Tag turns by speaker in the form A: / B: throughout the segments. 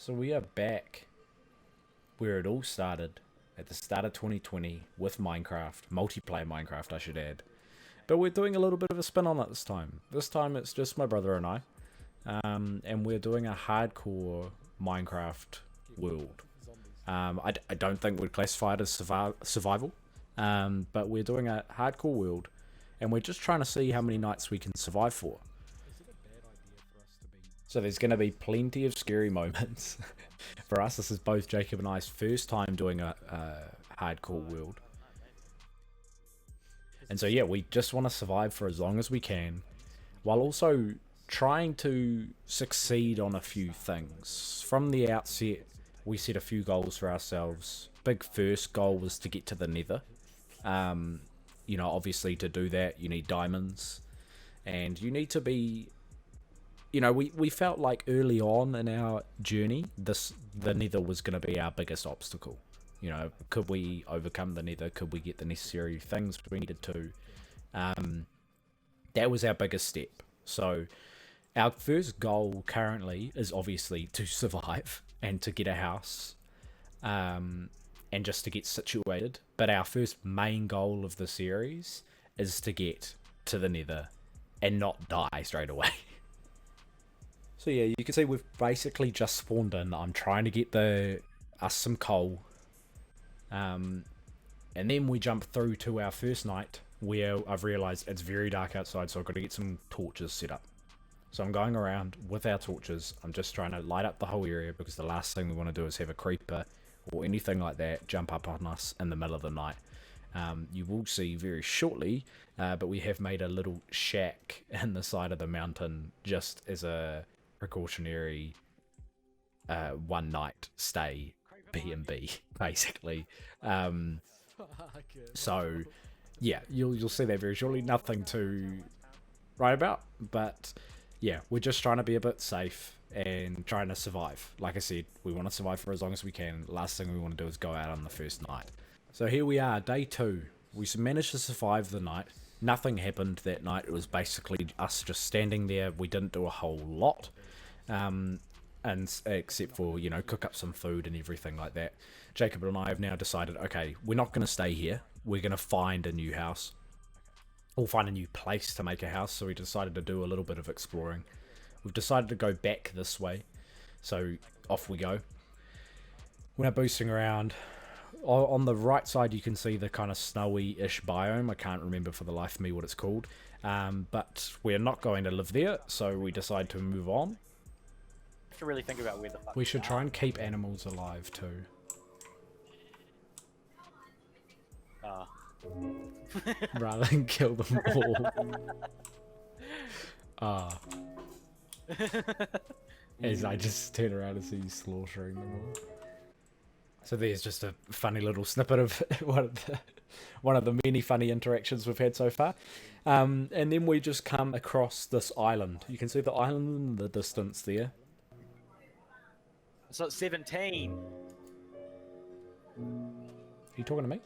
A: So we are back where it all started at the start of 2020 with Minecraft, multiplayer Minecraft, I should add. But we're doing a little bit of a spin on it this time. This time it's just my brother and I, and we're doing a hardcore Minecraft world. I don't think we'd classify it as survival, but we're doing a hardcore world, and we're just trying to see how many nights we can survive for. So there's going to be plenty of scary moments. For us, this is both Jacob and I's first time doing a hardcore world. And so yeah, we just want to survive for as long as we can, while also trying to succeed on a few things. From the outset, we set a few goals for ourselves. Big first goal was to get to the nether. Obviously to do that, you need diamonds. And you need to be... we felt like early on in our journey, the nether was going to be our biggest obstacle. Could we overcome the nether? Could we get the necessary things we needed to? That was our biggest step. So our first goal currently is obviously to survive and to get a house, and just to get situated. But our first main goal of the series is to get to the nether and not die straight away. So yeah, you can see we've basically just spawned in. I'm trying to get us some coal. And then we jump through to our first night where I've realised it's very dark outside, so I've got to get some torches set up. So I'm going around with our torches. I'm just trying to light up the whole area, because the last thing we want to do is have a creeper or anything like that jump up on us in the middle of the night. You will see very shortly, but we have made a little shack in the side of the mountain just as a precautionary one night stay B&B, basically. So yeah, you'll see that very shortly. Nothing to write about, but yeah, we're just trying to be a bit safe and trying to survive. Like I said, we want to survive for as long as we can. Last thing we want to do is go out on the first night. So here we are, day 2. We managed to survive the night. Nothing happened that night. It was basically us just standing there. We didn't do a whole lot, and except for, cook up some food and everything like that. Jacob and I have now decided, okay, we're not going to stay here. We're going to find a new house. Or find a new place to make a house. So we decided to do a little bit of exploring. We've decided to go back this way. So off we go. We're now boosting around. On the right side, you can see the kind of snowy-ish biome. I can't remember for the life of me what it's called. But we're not going to live there, so we decide to move on.
B: Have to really think about where the fuck
A: We should try and keep animals alive too. Rather than kill them all. As I just turn around and see you slaughtering them all. So there's just a funny little snippet of one of the many funny interactions we've had so far. And then we just come across this island. You can see the island in the distance there.
B: So it's 17.
A: Are you talking to me?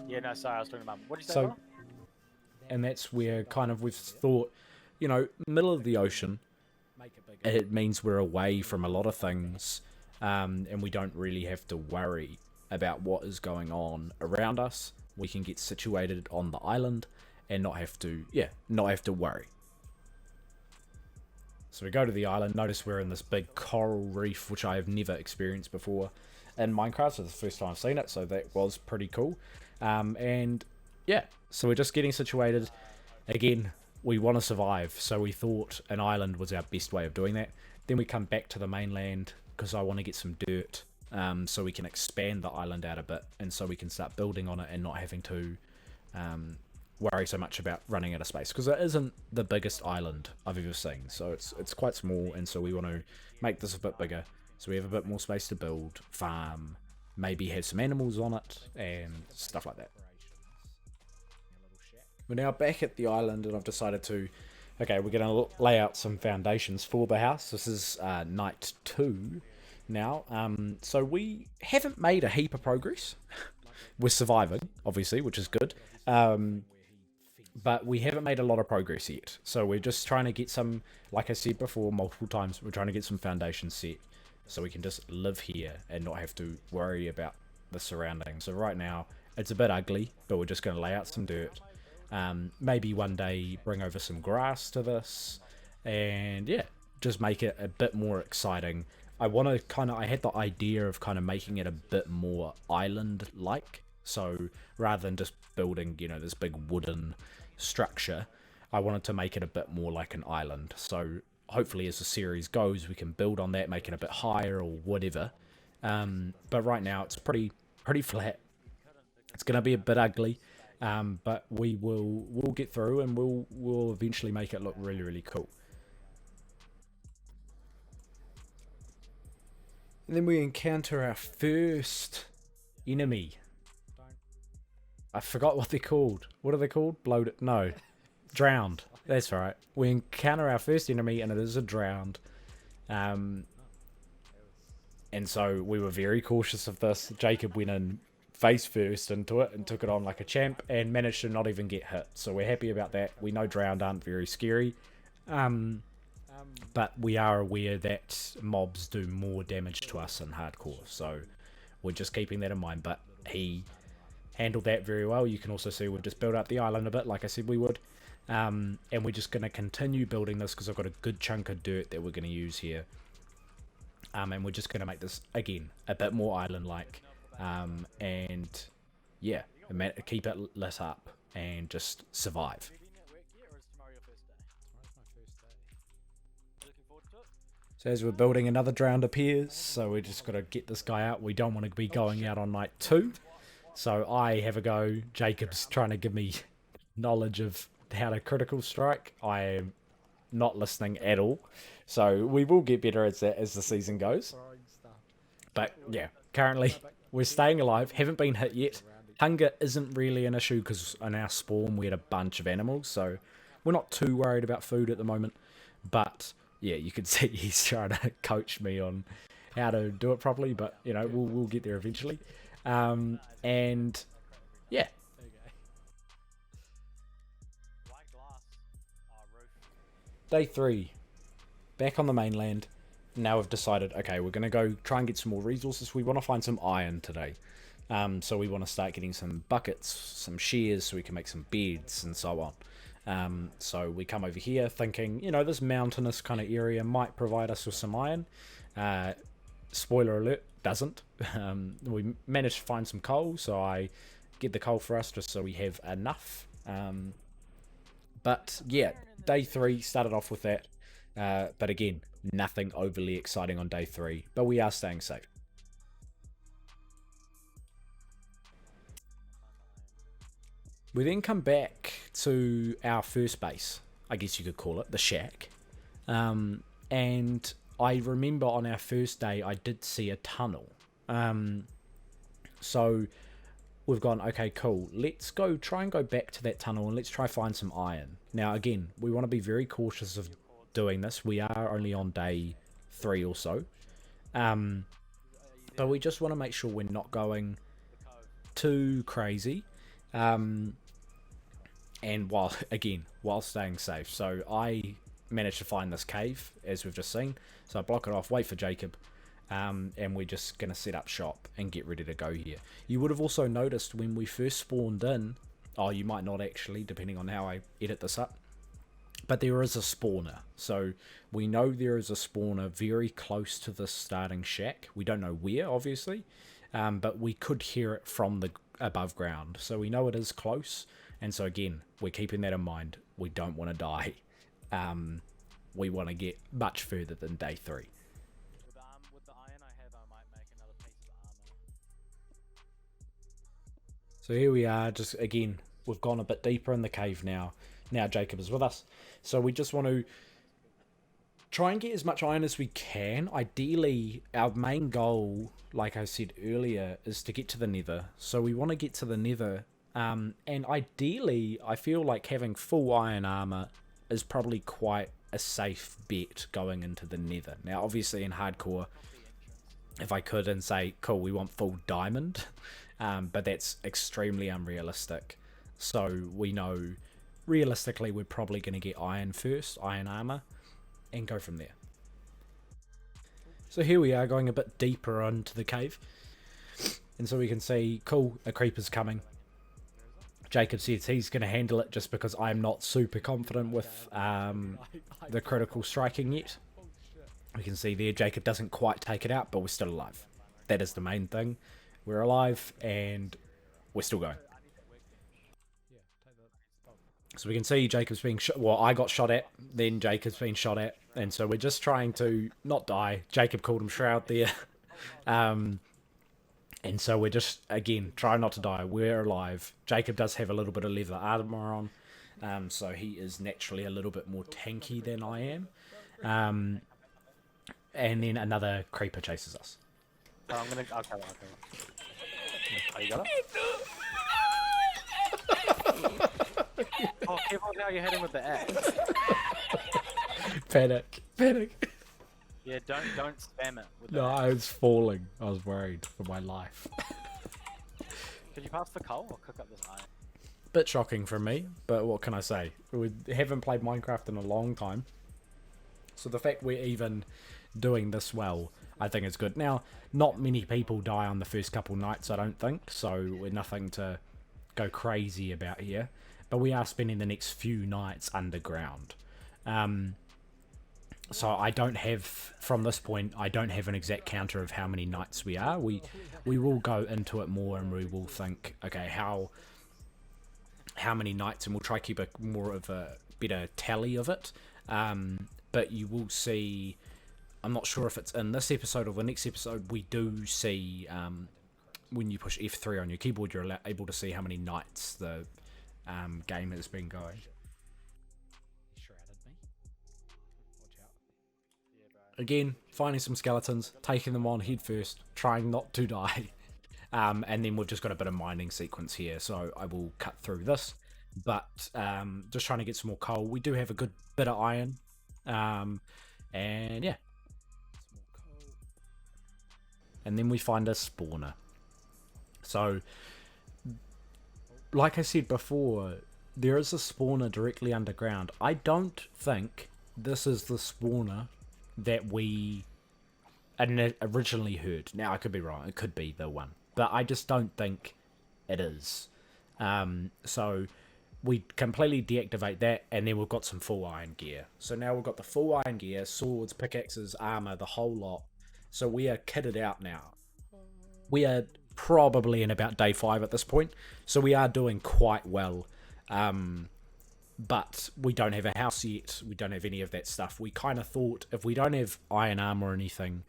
B: Yeah, no, sorry, I was talking about... What did you say,
A: So, and that's where kind of we've thought, middle of the ocean, it means we're away from a lot of things, and we don't really have to worry about what is going on around us. We can get situated on the island and not have to worry. So we go to the island. Notice we're in this big coral reef, which I have never experienced before in Minecraft. So it's the first time I've seen it, so that was pretty cool. And yeah, so we're just getting situated. Again, we want to survive, so we thought an island was our best way of doing that. Then we come back to the mainland because I want to get some dirt, so we can expand the island out a bit, and so we can start building on it and not having to worry so much about running out of space, because it isn't the biggest island I've ever seen, so it's quite small, and so we want to make this a bit bigger so we have a bit more space to build, farm, maybe have some animals on it and stuff like that. We're now back at the island, and I've decided to, okay, we're going to lay out some foundations for the house. This is night 2 now, so we haven't made a heap of progress. We're surviving, obviously, which is good. But we haven't made a lot of progress yet. So we're just trying to get some, like I said before multiple times, we're trying to get some foundations set so we can just live here and not have to worry about the surroundings. So right now it's a bit ugly, but we're just going to lay out some dirt. Maybe one day bring over some grass to this, and yeah, just make it a bit more exciting. I had the idea of kind of making it a bit more island-like. So rather than just building, this big wooden structure, I wanted to make it a bit more like an island. So hopefully as the series goes, we can build on that, make it a bit higher or whatever. But right now it's pretty flat. It's going to be a bit ugly, but we'll get through, and we'll eventually make it look really, really cool. And then we encounter our first enemy. I forgot what they're called. What are they called? Bloated? No. Drowned. That's right. We encounter our first enemy, and it is a drowned. And so we were very cautious of this. Jacob went in face first into it and took it on like a champ and managed to not even get hit. So we're happy about that. We know drowned aren't very scary. But we are aware that mobs do more damage to us in hardcore, so we're just keeping that in mind. But he handled that very well. You can also see we've just built up the island a bit, like I said we would. And we're just going to continue building this because I've got a good chunk of dirt that we're going to use here. And we're just going to make this, again, a bit more island-like. And yeah, keep it lit up and just survive. So as we're building, another drowned appears, so we just got to get this guy out. We don't want to be going out on night 2. So I have a go. Jacob's trying to give me knowledge of how to critical strike. I am not listening at all. So we will get better at that as the season goes. But yeah, currently we're staying alive. Haven't been hit yet. Hunger isn't really an issue because in our spawn we had a bunch of animals. So we're not too worried about food at the moment. But yeah, you can see he's trying to coach me on how to do it properly, but we'll get there eventually. And yeah. Day 3, back on the mainland. Now we've decided, okay, we're going to go try and get some more resources. We want to find some iron today. So we want to start getting some buckets, some shears, so we can make some beds and so on. So we come over here thinking, this mountainous kind of area might provide us with some iron. Spoiler alert, doesn't. We managed to find some coal, so I get the coal for us just so we have enough. But yeah, day 3 started off with that. But again, nothing overly exciting on day 3, but we are staying safe. We then come back to our first base, I guess you could call it, the shack. And I remember on our first day, I did see a tunnel. So we've gone, okay, cool. Let's try and go back to that tunnel and let's try find some iron. Now, again, we want to be very cautious of doing this. We are only on day 3 or so. But we just want to make sure we're not going too crazy. And while staying safe. So I managed to find this cave, as we've just seen. So I block it off, wait for Jacob, and we're just going to set up shop and get ready to go here. You would have also noticed when we first spawned in, you might not actually, depending on how I edit this up, but there is a spawner. So we know there is a spawner very close to the starting shack. We don't know where, obviously, but we could hear it from the above ground. So we know it is close. And so again, we're keeping that in mind. We don't want to die. We want to get much further than day 3.
B: With the iron I have, I might make another piece of armor.
A: So here we are, just again, we've gone a bit deeper in the cave now. Now Jacob is with us. So we just want to try and get as much iron as we can. Ideally, our main goal, like I said earlier, is to get to the nether. So we want to get to the nether. And ideally, I feel like having full iron armor is probably quite a safe bet going into the nether. Now, obviously in hardcore, if I could and say, cool, we want full diamond, but that's extremely unrealistic. So we know, realistically, we're probably going to get iron first, iron armor, and go from there. So here we are going a bit deeper into the cave. And so we can see, cool, a creeper's coming. Jacob says he's going to handle it just because I'm not super confident with the critical striking yet. We can see there Jacob doesn't quite take it out, but we're still alive. That is the main thing. We're alive and we're still going. So we can see Jacob's being shot. Well, I got shot at, then Jacob's been shot at. And so we're just trying to not die. Jacob called him Shroud there. And so we're just, again, trying not to die. We're alive. Jacob does have a little bit of leather armor on. So he is naturally a little bit more tanky than I am. And then another creeper chases us.
B: I'll kill it. Oh, you got it? Oh, careful how you hit him with the axe.
A: Panic.
B: Yeah, don't spam it with the
A: No,
B: axe.
A: I was falling. I was worried for my life.
B: Could you pass the coal or cook up this iron?
A: Bit shocking for me, but what can I say? We haven't played Minecraft in a long time. So the fact we're even doing this well, I think is good. Now, not many people die on the first couple nights, I don't think, so we're nothing to go crazy about here. But we are spending the next few nights underground. So I don't have, from this point, I don't have an exact counter of how many nights we are. We will go into it more and we will think, okay, how many nights, and we'll try to keep more of a better tally of it. But you will see, I'm not sure if it's in this episode or the next episode, we do see, when you push F3 on your keyboard, you're able to see how many nights the game has been going. He shrouded me. Watch out. Again, finding some skeletons, taking them on head first, trying not to die. And then we've just got a bit of mining sequence here, so I will cut through this. But just trying to get some more coal. We do have a good bit of iron. And yeah. And then we find a spawner. So, like I said before, there is a spawner directly underground. I don't think this is the spawner that we originally heard. Now, I could be wrong. It could be the one. But I just don't think it is. So we completely deactivate that, and then we've got some full iron gear. So now we've got the full iron gear, swords, pickaxes, armor, the whole lot. So we are kitted out now. We are probably in about day 5 at this point, so we are doing quite well. But we don't have a house yet. We don't have any of that stuff. We kind of thought if we don't have iron armor or anything,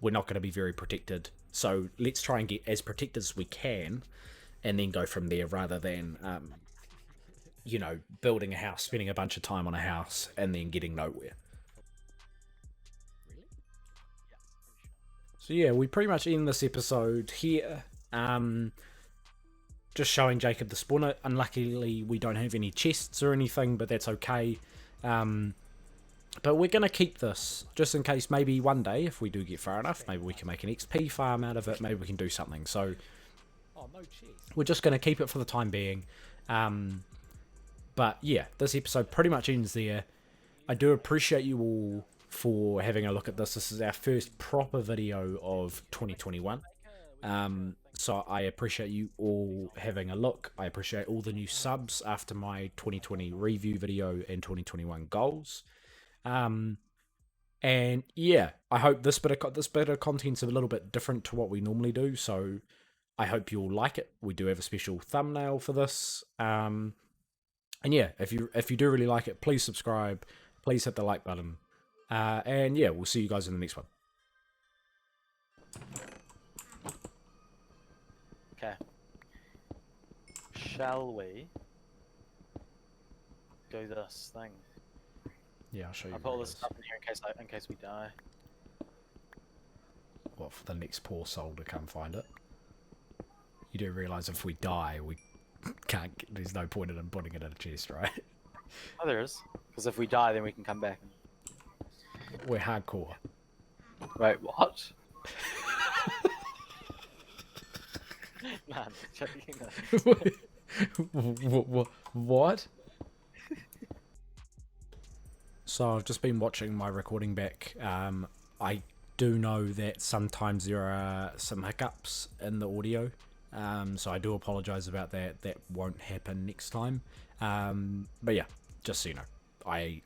A: we're not going to be very protected. So let's try and get as protected as we can, and then go from there, rather than building a house, spending a bunch of time on a house, and then getting nowhere. So yeah, we pretty much end this episode here. Just showing Jacob the spawner. Unluckily, we don't have any chests or anything, but that's okay. But we're going to keep this, just in case maybe one day, if we do get far enough, maybe we can make an XP farm out of it, maybe we can do something. So, we're just going to keep it for the time being. But yeah, this episode pretty much ends there. I do appreciate you all for having a look at this. This is our first proper video of 2021. So I appreciate you all having a look. I appreciate all the new subs after my 2020 review video and 2021 goals. And yeah, I hope this bit of content's a little bit different to what we normally do. So I hope you all like it. We do have a special thumbnail for this. And yeah, if you do really like it, please subscribe. Please hit the like button. And yeah, we'll see you guys in the next one.
B: Okay. Shall we do this thing?
A: Yeah, I'll show you.
B: I'll put all this stuff in here in case we die.
A: What, for the next poor soul to come find it? You do realise if we die, we can't. There's no point in putting it in a chest, right?
B: Oh, there is. Because if we die, then we can come back.
A: We're hardcore.
B: Wait, what? Man, joking.
A: What? So I've just been watching my recording back. I do know that sometimes there are some hiccups in the audio, so I do apologize about that. That won't happen next time. But yeah, just so you know, I